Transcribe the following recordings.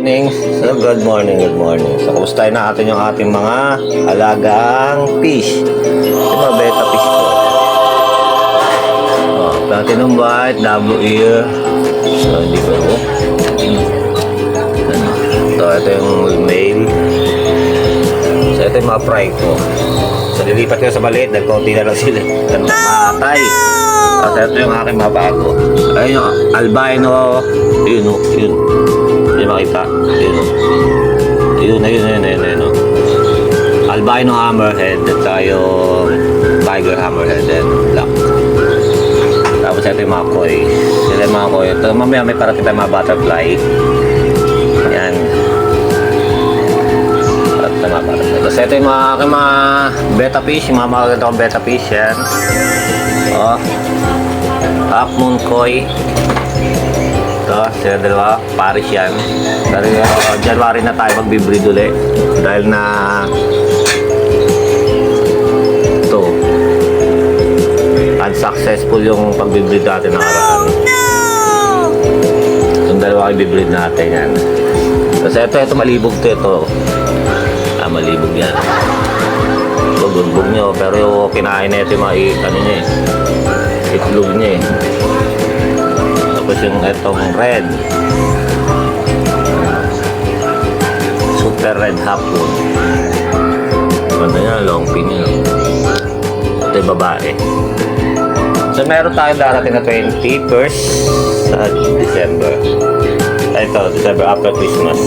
morning. Good morning, good morning. So, kumustahin natin yung ating mga alagang fish. Diba, beta fish ko. Platinum white, double ear. So, hindi ko. So, ito yung male. So, ito yung mga fry ko. So, nilipat ko sa maliit. Dahil konti na lang sila. Matay. Tapos ito yung aking mga bago. Ayun yung albino. Yun. Hindi makita. Yun. Albino hammerhead. At saka yung tiger hammerhead and black. Tapos ito yung mga koi. Sila yung mga koi. Ito mamaya may parating tayo mga butterfly. Yan. Tapos ito yung mga aking mga beta fish. Yung mga magaganda kong beta fish. Yan. Half moon koi. Ito, sila dalawa, Paris yan. Pero January na tayo magbibreed ulit. Dahil na ito unsuccessful yung pagbibreed natin nakaraan. Itong dalawa i-breed natin yan. Kasi ito malibog ito. Malibog yan. Ito bugbog nyo. Pero kinain na ito yung mga itlog niya eh. Tapos yung itong red, super red hapon. Ganda niya, long pin niya. Ito yung babae. So meron tayo darating na 21st sa December. Ito, December after Christmas.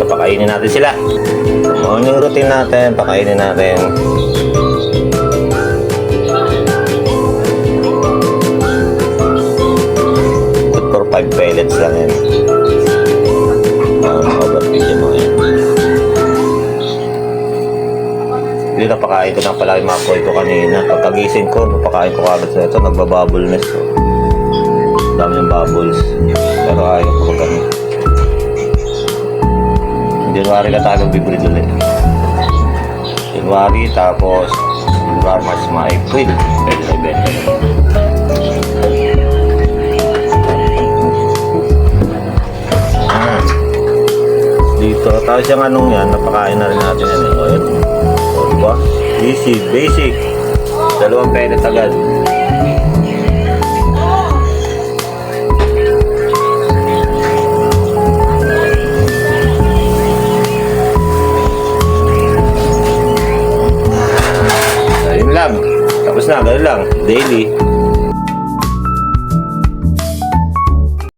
So pakainin natin sila. Morning routine natin, pakainin natin. Good for 5 pellets lang yan. Overfeed mo yan. Hindi napakain ko na pala yung mga koi ko kanina. Pagkagising ko, napakain ko agad sa ito. Nagbabubble nest ko. Dami yung bubbles. Pero ayaw ko pag kami. January na tayo magbibreed ulit. January, tapos March, May, April. Pwede na ibenta yun. Dito, tapos yung anong yan, napakain na rin natin yan. O, diba? Easy, basic. 2 pellet agad.